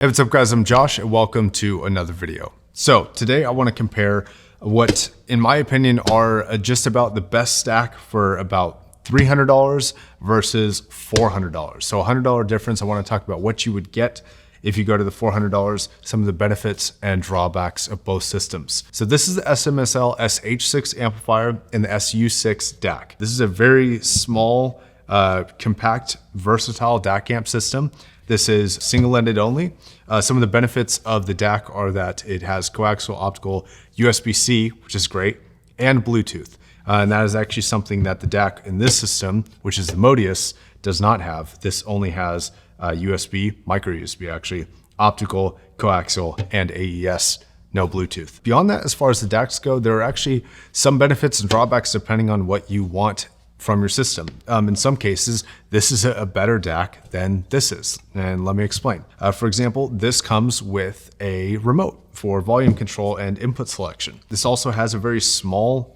Hey, what's up guys, I'm Josh and welcome to another video. So today I want to compare what, in my opinion, are just about the best stack for about $300 versus $400. So $100 difference. I want to talk about what you would get if you go to the $400, some of the benefits and drawbacks of both systems. So this is the SMSL SH6 amplifier and the SU6 DAC. This is a very small, compact, versatile DAC amp system. This is single-ended only. Some of the benefits of the DAC are that it has coaxial optical USB-C, which is great, and Bluetooth. And that is actually something that the DAC in this system, which is the Modius, does not have. This only has USB, micro USB actually, optical, coaxial, and AES, no Bluetooth. Beyond that, as far as the DACs go, there are actually some benefits and drawbacks depending on what you want from your system. In some cases, this is a better DAC than this is, and let me explain. For example, this comes with a remote for volume control and input selection. This also has a very small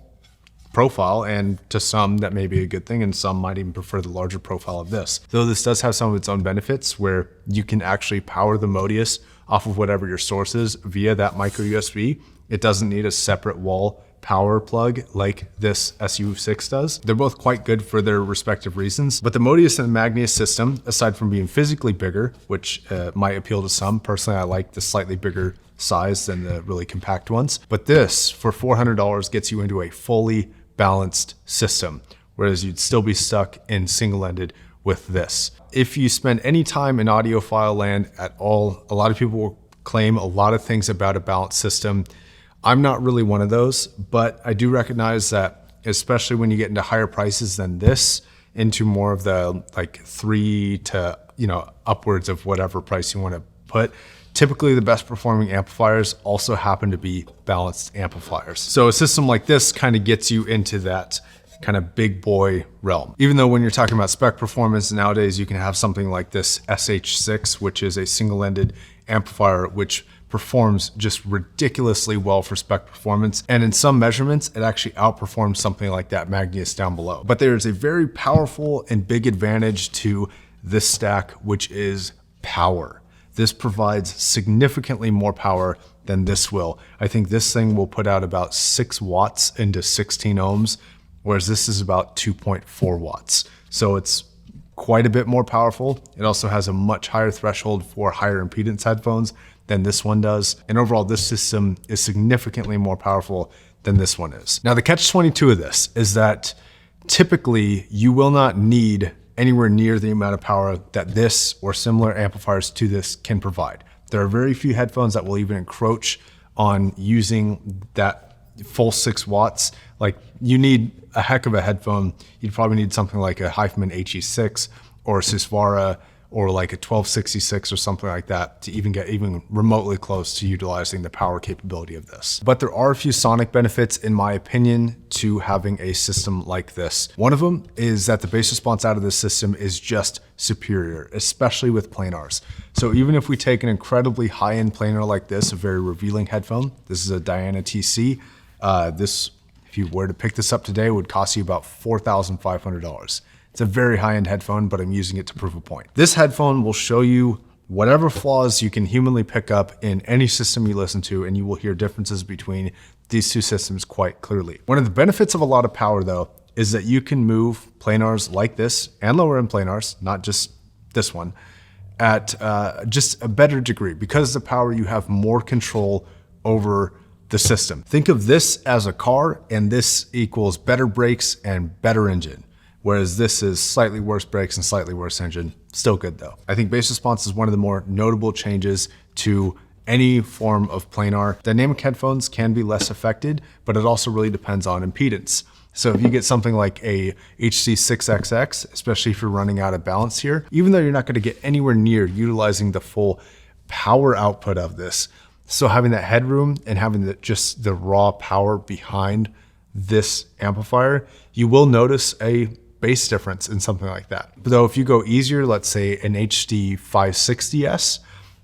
profile, and to some that may be a good thing, and some might even prefer the larger profile of this. Though this does have some of its own benefits where you can actually power the Modius off of whatever your source is via that micro USB. It doesn't need a separate wall power plug like this SU6 does. They're both quite good for their respective reasons, but the Modius and the Magnius system, aside from being physically bigger, which might appeal to some, personally I like the slightly bigger size than the really compact ones, but this for $400 gets you into a fully balanced system, whereas you'd still be stuck in single-ended with this. If you spend any time in audiophile land at all, a lot of people will claim a lot of things about a balanced system. I'm not really one of those, but I do recognize that, especially when you get into higher prices than this, into more of the like 3 to upwards of whatever price you want to put, typically the best performing amplifiers also happen to be balanced amplifiers. So a system like this kind of gets you into that kind of big boy realm. Even though when you're talking about spec performance nowadays, you can have something like this SH6, which is a single-ended amplifier, which performs just ridiculously well for spec performance. And in some measurements, it actually outperforms something like that Magnius down below. But there's a very powerful and big advantage to this stack, which is power. This provides significantly more power than this will. I think this thing will put out about 6 watts into 16 ohms, whereas this is about 2.4 watts. So it's quite a bit more powerful. It also has a much higher threshold for higher impedance headphones than this one does. And overall, this system is significantly more powerful than this one is. Now, the catch-22 of this is that typically you will not need anywhere near the amount of power that this or similar amplifiers to this can provide. There are very few headphones that will even encroach on using that full 6 watts. Like, you need a heck of a headphone. You'd probably need something like a Hyphen HE6 or a Susvara or like a 1266 or something like that to even get even remotely close to utilizing the power capability of this. But there are a few sonic benefits, in my opinion, to having a system like this. One of them is that the bass response out of this system is just superior, especially with planars. So even if we take an incredibly high-end planar like this, a very revealing headphone, this is a Diana TC, this, if you were to pick this up today, would cost you about $4,500. It's a very high-end headphone, but I'm using it to prove a point. This headphone will show you whatever flaws you can humanly pick up in any system you listen to, and you will hear differences between these two systems quite clearly. One of the benefits of a lot of power, though, is that you can move planars like this and lower-end planars, not just this one, at just a better degree. Because of the power, you have more control over the system. Think of this as a car, and this equals better brakes and better engine. Whereas this is slightly worse brakes and slightly worse engine. Still good though. I think bass response is one of the more notable changes to any form of planar. Dynamic headphones can be less affected, but it also really depends on impedance. So if you get something like a HC6XX, especially if you're running out of balance here, even though you're not going to get anywhere near utilizing the full power output of this, so having that headroom and having just the raw power behind this amplifier, you will notice a bass difference in something like that. But though if you go easier, let's say an HD 560S,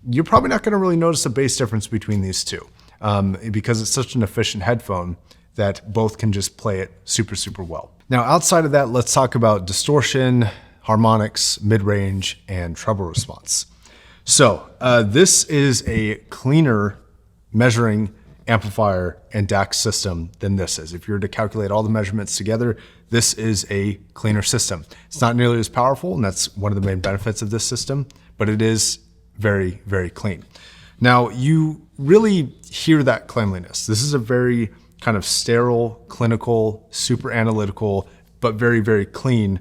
you're probably not going to really notice a bass difference between these two because it's such an efficient headphone that both can just play it super, super well. Now, outside of that, let's talk about distortion, harmonics, mid-range, and treble response. So this is a cleaner measuring amplifier and DAC system than this is. If you were to calculate all the measurements together, this is a cleaner system. It's not nearly as powerful, and that's one of the main benefits of this system, but it is very, very clean. Now, you really hear that cleanliness. This is a very kind of sterile, clinical, super analytical, but very, very clean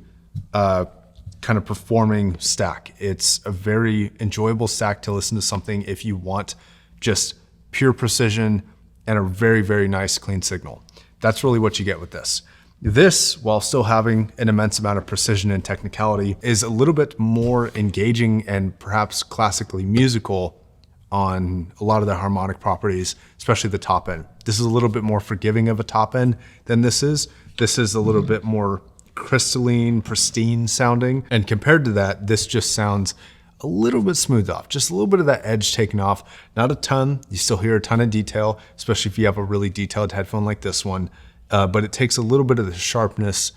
kind of performing stack. It's a very enjoyable stack to listen to something if you want just pure precision and a very, very nice clean signal. That's really what you get with this. This, while still having an immense amount of precision and technicality, is a little bit more engaging and perhaps classically musical on a lot of the harmonic properties, especially the top end. This is a little bit more forgiving of a top end than this is. This is a little bit more crystalline, pristine sounding. And compared to that, this just sounds a little bit smoothed off, just a little bit of that edge taken off. Not a ton, you still hear a ton of detail, especially if you have a really detailed headphone like this one. But it takes a little bit of the sharpness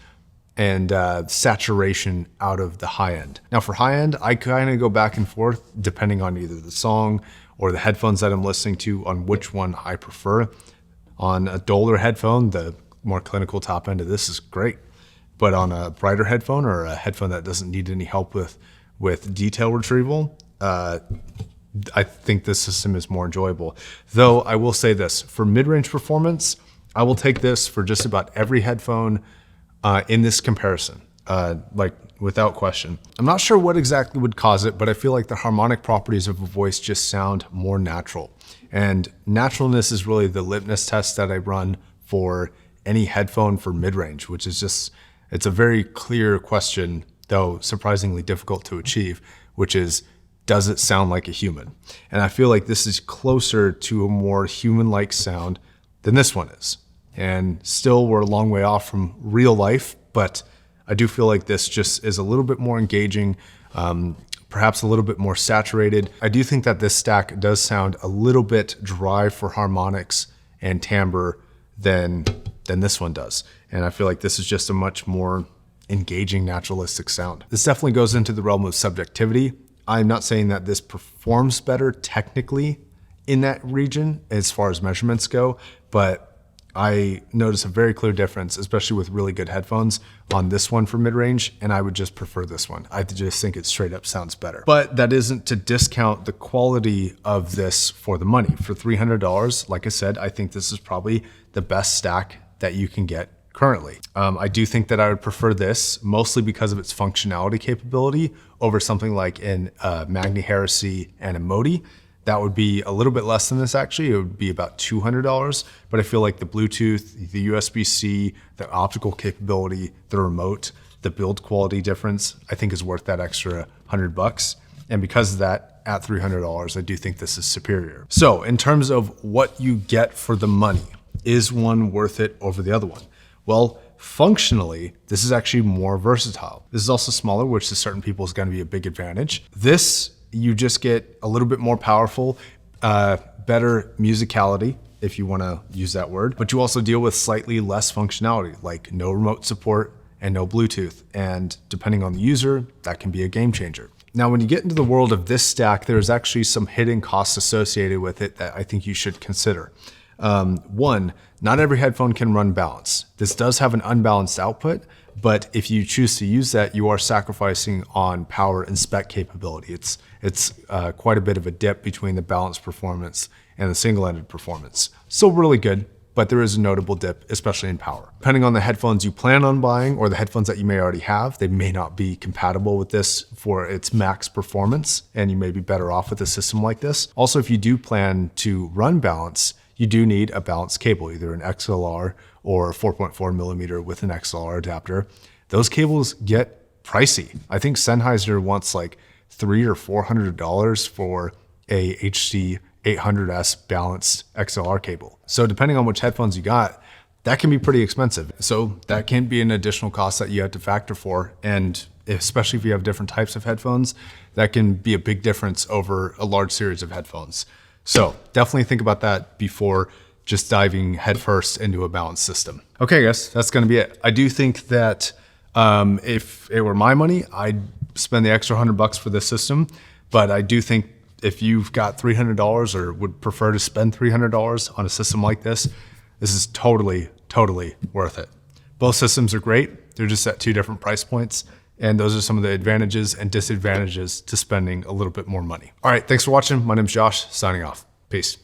and saturation out of the high end. Now for high end, I kind of go back and forth depending on either the song or the headphones that I'm listening to on which one I prefer. On a duller headphone, the more clinical top end of this is great. But on a brighter headphone or a headphone that doesn't need any help with detail retrieval, I think this system is more enjoyable. Though I will say this, for mid-range performance, I will take this for just about every headphone in this comparison, like without question. I'm not sure what exactly would cause it, but I feel like the harmonic properties of a voice just sound more natural. And naturalness is really the litmus test that I run for any headphone for mid-range, which is just, it's a very clear question, though surprisingly difficult to achieve, which is, does it sound like a human? And I feel like this is closer to a more human-like sound than this one is. And still, we're a long way off from real life, but I do feel like this just is a little bit more engaging, perhaps a little bit more saturated. I do think that this stack does sound a little bit dry for harmonics and timbre than this one does. And I feel like this is just a much more engaging, naturalistic sound. This definitely goes into the realm of subjectivity. I'm not saying that this performs better technically in that region as far as measurements go, but I notice a very clear difference, especially with really good headphones, on this one for mid-range, and I would just prefer this one. I just think it straight up sounds better. But that isn't to discount the quality of this for the money. For $300, like I said, I think this is probably the best stack that you can get currently. I do think that I would prefer this, mostly because of its functionality capability, over something like an Magni Heresy and a Modi. That would be a little bit less than this actually. It would be about $200, but I feel like the Bluetooth, the USB-C, the optical capability, the remote, the build quality difference, I think is worth that extra $100. And because of that, at $300, I do think this is superior. So in terms of what you get for the money, is one worth it over the other one? Well, functionally, this is actually more versatile. This is also smaller, which to certain people is going to be a big advantage. This, you just get a little bit more powerful, better musicality, if you want to use that word, but you also deal with slightly less functionality, like no remote support and no Bluetooth. And depending on the user, that can be a game changer. Now, when you get into the world of this stack, there's actually some hidden costs associated with it that I think you should consider. One, not every headphone can run balance. This does have an unbalanced output, but if you choose to use that, you are sacrificing on power and spec capability. It's quite a bit of a dip between the balanced performance and the single-ended performance. Still really good, but there is a notable dip, especially in power. Depending on the headphones you plan on buying or the headphones that you may already have, they may not be compatible with this for its max performance, and you may be better off with a system like this. Also, if you do plan to run balance, you do need a balanced cable, either an XLR or a 4.4 millimeter with an XLR adapter. Those cables get pricey. I think Sennheiser wants like $300 or $400 for a HD 800S balanced XLR cable. So depending on which headphones you got, that can be pretty expensive. So that can be an additional cost that you have to factor for. And especially if you have different types of headphones, that can be a big difference over a large series of headphones. So definitely think about that before just diving headfirst into a balanced system. Okay, guys, that's gonna be it. I do think that if it were my money, I'd spend the extra $100 for this system, but I do think if you've got $300 or would prefer to spend $300 on a system like this, this is totally, totally worth it. Both systems are great. They're just at 2 different price points. And those are some of the advantages and disadvantages to spending a little bit more money. All right, thanks for watching. My name's Josh, signing off. Peace.